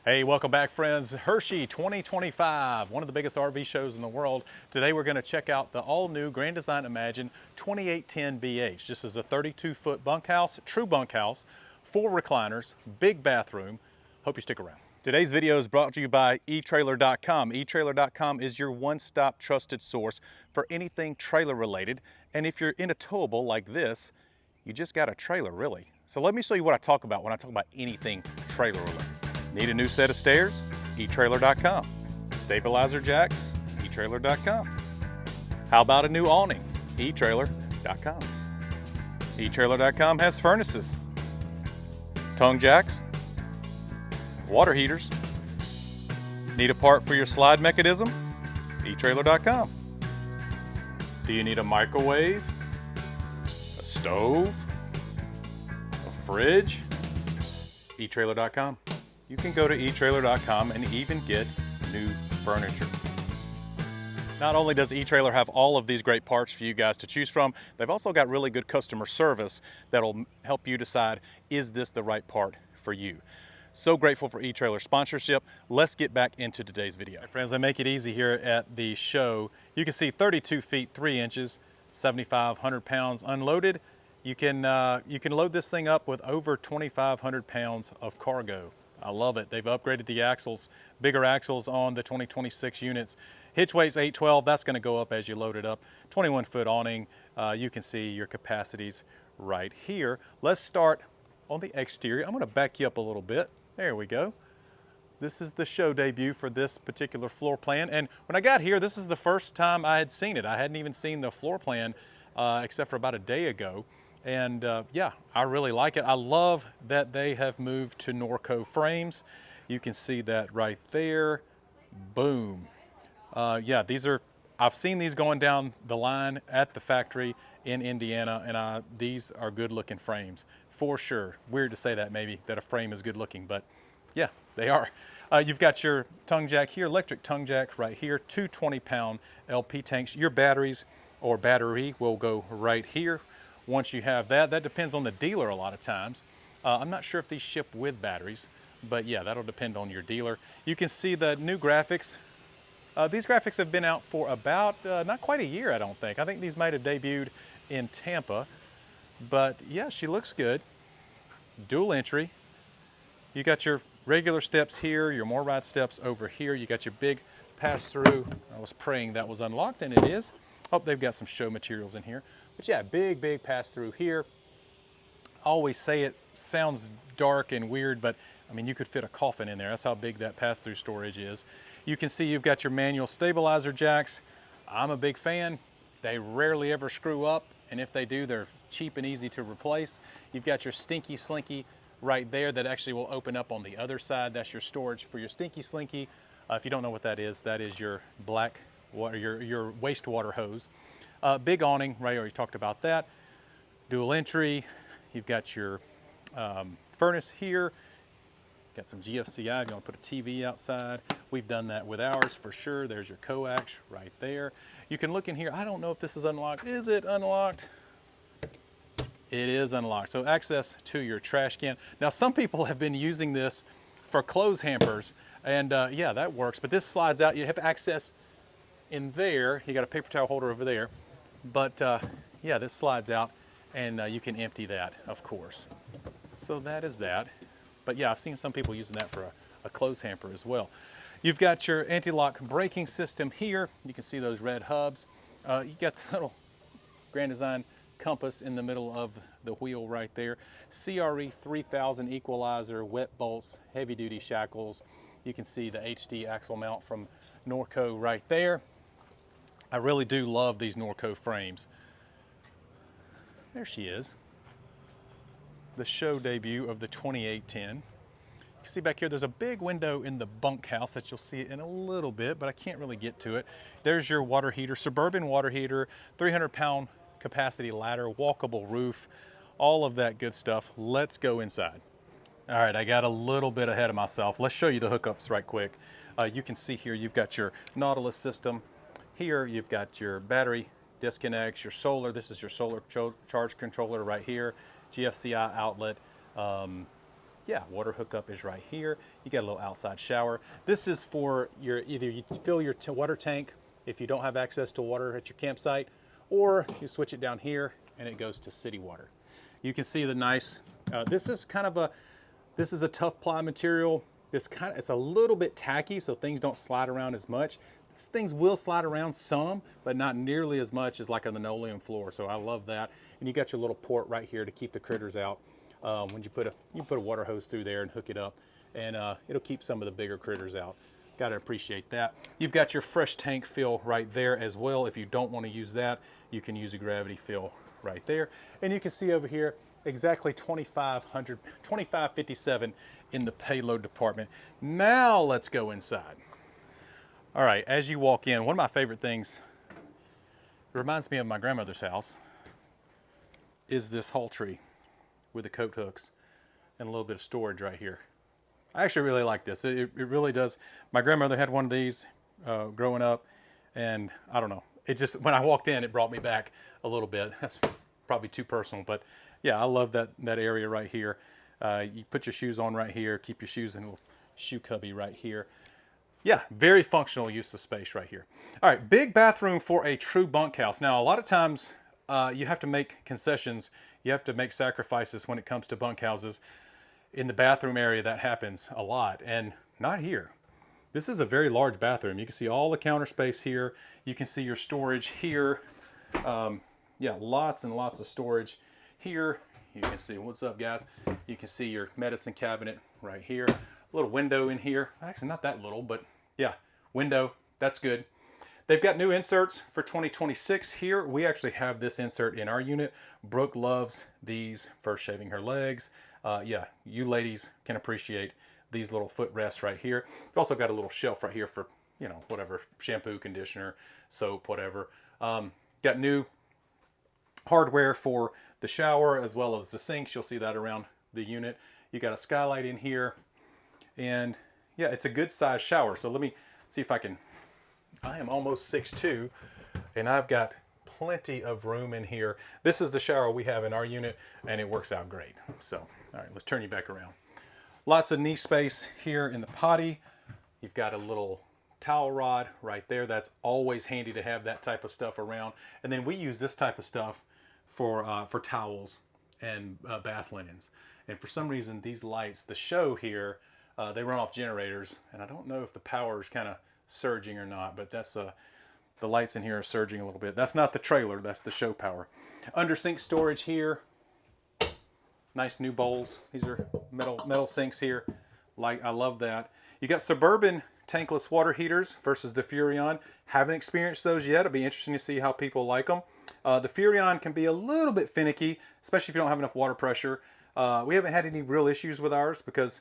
Hey, welcome back, friends. Hershey 2025, one of the biggest RV shows in the world. Today we're going to check out the all-new Grand Design Imagine 2810 BH. This is a 32-foot bunkhouse, true bunkhouse, 4 recliners, big bathroom. Hope you stick around. Today's video is brought to you by eTrailer.com. eTrailer.com is your one-stop trusted source for anything trailer related. And if you're in a towable like this, you just got a trailer, really. So let me show you what I talk about when I talk about anything trailer related. Need a new set of stairs? eTrailer.com. Stabilizer jacks? eTrailer.com. How about a new awning? eTrailer.com. eTrailer.com has furnaces, tongue jacks, water heaters. Need a part for your slide mechanism? eTrailer.com. Do you need a microwave, a stove, a fridge? eTrailer.com. You can go to eTrailer.com and even get new furniture. Not only does eTrailer have all of these great parts for you guys to choose from, they've also got really good customer service that'll help you decide, is this the right part for you? So grateful for eTrailer sponsorship. Let's get back into today's video. Right, friends, I make it easy here at the show. You can see 32 feet 3 inches, 7,500 pounds unloaded. You can load this thing up with over 2,500 pounds of cargo. I love it. They've upgraded the axles, bigger axles on the 2026 units. Hitch weight's 812. That's going to go up as you load it up. 21-foot awning. You can see your capacities right here. Let's start on the exterior. I'm going to back you up a little bit. There we go. This is the show debut for this particular floor plan. And when I got here, this is the first time I had seen it. I hadn't even seen the floor plan except for about a day ago. And yeah, I really like it. I love that they have moved to Norco frames. You can see that right there. Boom. Yeah, I've seen these going down the line at the factory in Indiana, and these are good looking frames for sure. Weird to say that maybe, that a frame is good looking, but yeah, they are. You've got your tongue jack here, electric tongue jack right here, 2 20-pound LP tanks. Your batteries or battery will go right here. Once you have that, that depends on the dealer a lot of times. I'm not sure if these ship with batteries, but yeah, that'll depend on your dealer. You can see the new graphics. These graphics have been out for about, not quite a year, I don't think. I think these might have debuted in Tampa, but yeah, she looks good. Dual entry. You got your regular steps here, your more ride steps over here. You got your big pass-through. I was praying that was unlocked, and it is. Oh, they've got some show materials in here. But yeah, big pass-through here. I always say it sounds dark and weird, but I mean, you could fit a coffin in there. That's how big that pass-through storage is. You can see you've got your manual stabilizer jacks. I'm a big fan. They rarely ever screw up, and if they do, they're cheap and easy to replace. You've got your Stinky Slinky right there that actually will open up on the other side. That's your storage for your Stinky Slinky. If you don't know what that is your black water, your wastewater hose. Big awning, right, already talked about that. Dual entry, you've got your furnace here. Got some GFCI, if you want to put a TV outside. We've done that with ours for sure. There's your coax right there. You can look in here. I don't know if this is unlocked. Is it unlocked? It is unlocked. So access to your trash can. Now, some people have been using this for clothes hampers, and yeah, that works. But this slides out. You have access in there. You got a paper towel holder over there. But yeah, this slides out, and you can empty that, of course. So that is that. But yeah, I've seen some people using that for a clothes hamper as well. You've got your anti-lock braking system here. You can see those red hubs. You got the little Grand Design compass in the middle of the wheel right there. CRE 3000 equalizer, wet bolts, heavy duty shackles. You can see the HD axle mount from Norco right there. I really do love these Norco frames. There she is. The show debut of the 2810. You can see back here, there's a big window in the bunkhouse that you'll see in a little bit, but I can't really get to it. There's your water heater, suburban water heater, 300-pound capacity ladder, walkable roof, all of that good stuff. Let's go inside. All right, I got a little bit ahead of myself. Let's show you the hookups right quick. You can see here, you've got your Nautilus system. Here, you've got your battery disconnects, your solar. This is your solar charge controller right here. GFCI outlet. yeah, water hookup is right here. You got a little outside shower. This is for your, either you fill your water tank if you don't have access to water at your campsite, or you switch it down here and it goes to city water. You can see the nice, this is kind of a, this is a tough ply material. It's a little bit tacky, so things don't slide around as much. These things will slide around some, but not nearly as much as like a linoleum floor. So I love that. And you got your little port right here to keep the critters out. When you put a water hose through there and hook it up, and it'll keep some of the bigger critters out. Got to appreciate that. You've got your fresh tank fill right there as well. If you don't want to use that, you can use a gravity fill right there. And you can see over here exactly 2557 in the payload department. Now let's go inside. All right, as you walk in, one of my favorite things, it reminds me of my grandmother's house, is this hall tree with the coat hooks and a little bit of storage right here. I actually really like this. It really does. My grandmother had one of these growing up, and I don't know. It just, when I walked in, it brought me back a little bit. That's probably too personal, but yeah, I love that area right here. You put your shoes on right here, keep your shoes in a little shoe cubby right here. Yeah, very functional use of space right here. All right, big bathroom for a true bunkhouse. Now, a lot of times you have to make concessions. You have to make sacrifices when it comes to bunkhouses. In the bathroom area, that happens a lot, and not here. This is a very large bathroom. You can see all the counter space here. You can see your storage here. Yeah, lots and lots of storage here. You can see, what's up guys? You can see your medicine cabinet right here. A little window in here. Actually, not that little, but yeah, window, that's good. They've got new inserts for 2026 here. We actually have this insert in our unit. Brooke loves these for shaving her legs. Yeah, you ladies can appreciate these little footrests right here. We've also got a little shelf right here for, you know, whatever, shampoo, conditioner, soap, whatever. Got new hardware for the shower as well as the sinks. You'll see that around the unit. You got a skylight in here, and yeah, it's a good size shower. So let me see if I can, I am almost 6'2", and I've got plenty of room in here. This is the shower we have in our unit, and it works out great. So, all right, let's turn you back around. Lots of knee space here in the potty. You've got a little towel rod right there. That's always handy to have that type of stuff around. And then we use this type of stuff for towels and bath linens. And for some reason, these lights, the show here, they run off generators, and I don't know if the power is kind of surging or not, but that's the lights in here are surging a little bit. That's not the trailer, that's the show power. Under sink storage here. Nice new bowls. These are metal sinks here. I love that. You got Suburban tankless water heaters versus the Furrion. Haven't experienced those yet. It'll be interesting to see how people like them. The Furrion can be a little bit finicky, especially if you don't have enough water pressure. We haven't had any real issues with ours because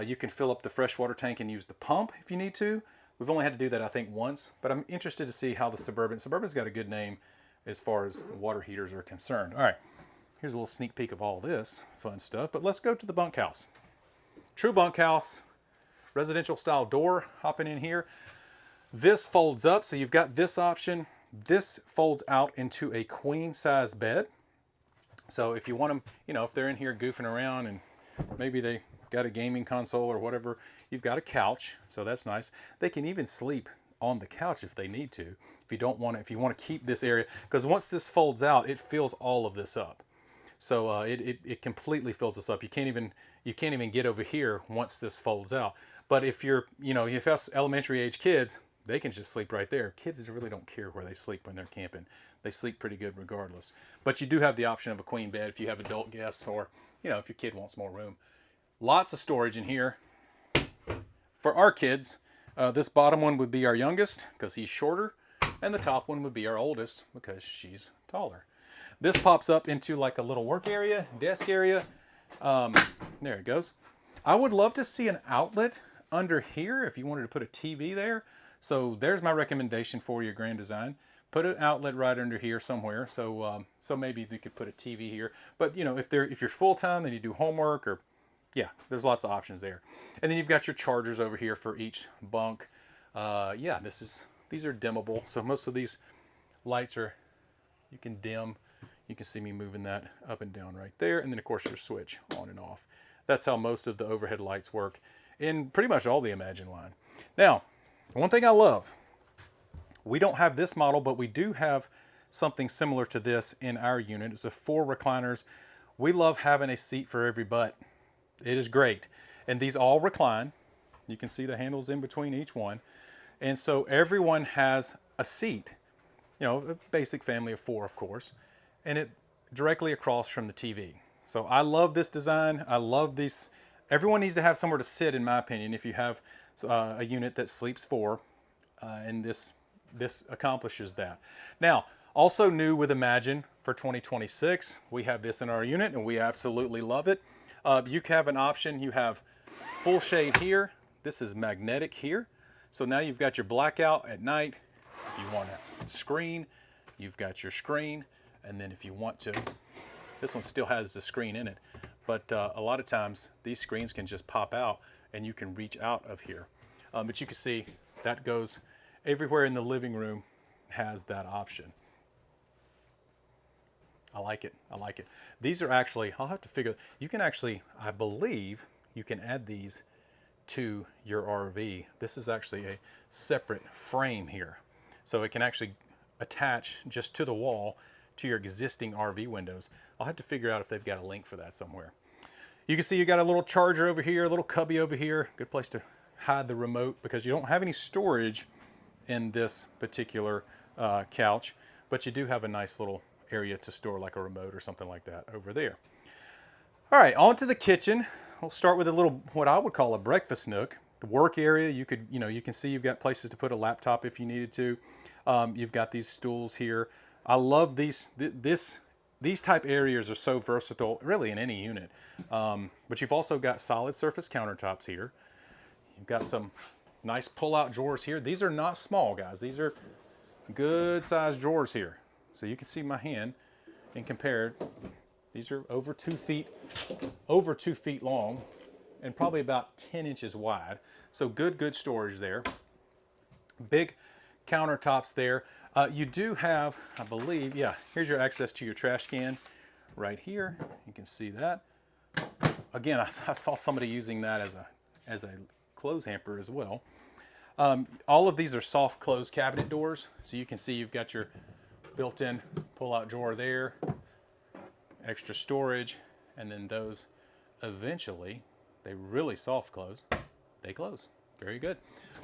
you can fill up the freshwater tank and use the pump if you need to. We've only had to do that, I think, once, but I'm interested to see how the Suburban's got a good name as far as water heaters are concerned. All right, here's a little sneak peek of all this fun stuff, but let's go to the bunkhouse. True bunkhouse, residential style door, hopping in here. This folds up, so you've got this option. This folds out into a queen size bed. So if you want them, you know, if they're in here goofing around and maybe they got a gaming console or whatever, you've got a couch, so that's nice. They can even sleep on the couch if they need to. If you don't want to, if you want to keep this area, because once this folds out, it fills all of this up. So it completely fills this up. You can't even get over here once this folds out. But if you're, you know, if that's elementary age kids, they can just sleep right there. Kids really don't care where they sleep when they're camping. They sleep pretty good regardless. But you do have the option of a queen bed if you have adult guests, or, you know, if your kid wants more room. Lots of storage in here. For our kids, this bottom one would be our youngest because he's shorter, and the top one would be our oldest because she's taller. This pops up into like a little work area, desk area. There it goes. I would love to see an outlet under here if you wanted to put a TV there. So there's my recommendation for your Grand Design. Put an outlet right under here somewhere. So so maybe you could put a TV here. But you know, if you're full time, then you do homework, or yeah, there's lots of options there. And then you've got your chargers over here for each bunk. Yeah, these are dimmable. So most of these lights are, you can dim. You can see me moving that up and down right there. And then of course your switch on and off. That's how most of the overhead lights work in pretty much all the Imagine line. Now, one thing I love, we don't have this model, but we do have something similar to this in our unit. It's a 4 recliners. We love having a seat for every butt. It is great. And these all recline. You can see the handles in between each one. And so everyone has a seat, you know, a basic family of 4, of course, and it directly across from the TV. So I love this design. I love these. Everyone needs to have somewhere to sit, in my opinion, if you have a unit that sleeps 4, and this accomplishes that. Now, also new with Imagine for 2026, we have this in our unit, and we absolutely love it. You have an option. You have full shade here. This is magnetic here. So now you've got your blackout at night. If you want a screen, you've got your screen. And then if you want to, this one still has the screen in it. But a lot of times these screens can just pop out and you can reach out of here. But you can see that goes everywhere in the living room, has that option. I like it. I like it. These are actually, I'll have to figure, you can actually, I believe you can add these to your RV. This is actually a separate frame here. So it can actually attach just to the wall to your existing RV windows. I'll have to figure out if they've got a link for that somewhere. You can see you got a little charger over here, a little cubby over here. Good place to hide the remote because you don't have any storage in this particular couch, but you do have a nice little area to store like a remote or something like that over there. All right, on to the kitchen. We'll start with a little, what I would call a breakfast nook. The work area, you can see you've got places to put a laptop if you needed to. You've got these stools here. I love these. These type areas are so versatile, really in any unit. But you've also got solid surface countertops here. You've got some nice pull-out drawers here. These are not small, guys. These are good sized drawers here. So you can see my hand and compared. These are over 2 feet long and probably about 10 inches wide. So good storage there. Big countertops there. You do have, I believe, yeah, here's your access to your trash can right here. You can see that. Again, I saw somebody using that as a clothes hamper as well. All of these are soft close cabinet doors. So you can see you've got your built-in pull-out drawer there, extra storage, and then those eventually, they really soft close. They close. Very good.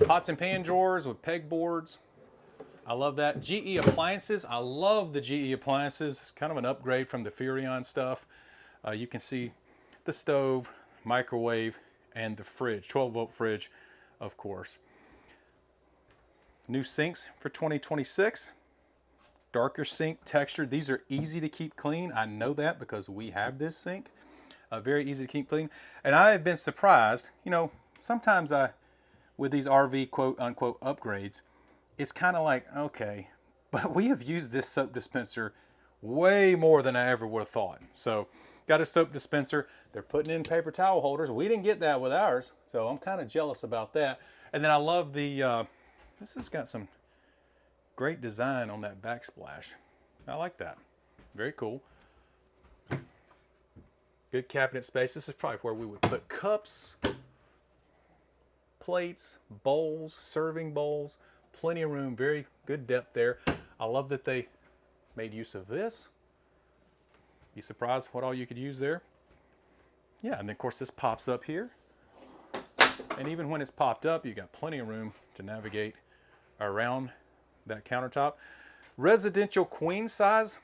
Pots and pan drawers with pegboards. I love that. GE appliances. I love the GE appliances. It's kind of an upgrade from the Furrion stuff. You can see the stove, microwave, and the fridge, 12-volt fridge, of course. New sinks for 2026. Darker sink texture. These are easy to keep clean. I know that because we have this sink. Very easy to keep clean. And I have been surprised, you know, sometimes with these RV quote unquote upgrades, it's kind of like, okay, but we have used this soap dispenser way more than I ever would have thought. So got a soap dispenser. They're putting in paper towel holders. We didn't get that with ours. So I'm kind of jealous about that. And then I love the, this has got some great design on that backsplash. I like that. Very cool. Good cabinet space. This is probably where we would put cups, plates, bowls, serving bowls. Plenty of room. Very good depth there. I love that they made use of this. Be surprised what all you could use there. Yeah, and then of course this pops up here. And even when it's popped up, you got plenty of room to navigate around that countertop. Residential queen size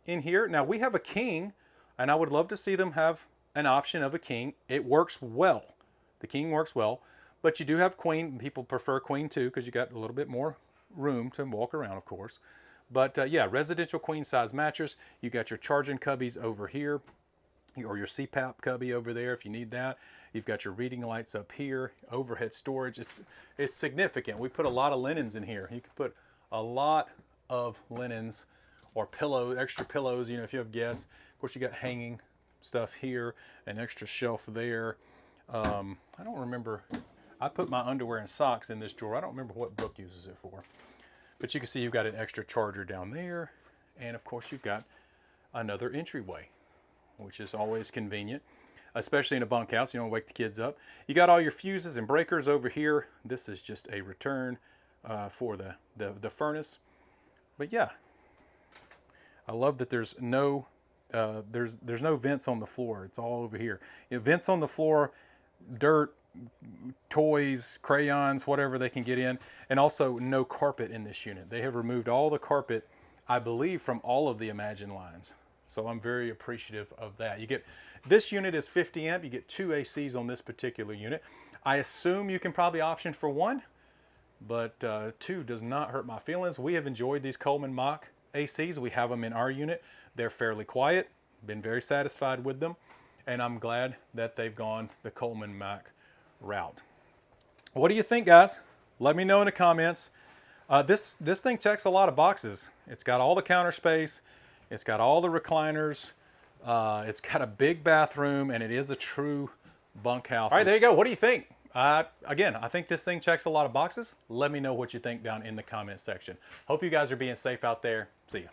in here. Now we have a king, and I would love to see them have an option of a king. It works well. The king works well, but you do have queen. People prefer queen too because you got a little bit more room to walk around, of course. But yeah, residential queen size mattress. You got your charging cubbies over here, or your CPAP cubby over there if you need that. You've got your reading lights up here, overhead storage. It's significant. We put a lot of linens in here. You can put a lot of linens or pillows, extra pillows, you know, if you have guests. Of course, you got hanging stuff here, an extra shelf there. I don't remember. I put my underwear and socks in this drawer. I don't remember what Brooke uses it for. But you can see you've got an extra charger down there. And of course, you've got another entryway, which is always convenient. especially in a bunkhouse. You don't wake the kids up. You got all your fuses and breakers over here. This is just a return for the furnace. But yeah, I love that there's no vents on the floor. It's all over here. You know, vents on the floor, dirt, toys, crayons, whatever they can get in, and also no carpet in this unit. They have removed all the carpet, I believe, from all of the Imagine lines. So I'm very appreciative of that. You get, this unit is 50 amp. You get 2 ACs on this particular unit. I assume you can probably option for 1, but 2 does not hurt my feelings. We have enjoyed these Coleman Mach ACs. We have them in our unit. They're fairly quiet. Been very satisfied with them, and I'm glad that they've gone the Coleman Mach route. What do you think, guys? Let me know in the comments. This thing checks a lot of boxes. It's got all the counter space. It's got all the recliners. It's got a big bathroom, and it is a true bunkhouse. All right, there you go. What do you think? Again, I think this thing checks a lot of boxes. Let me know what you think down in the comment section. Hope you guys are being safe out there. See ya.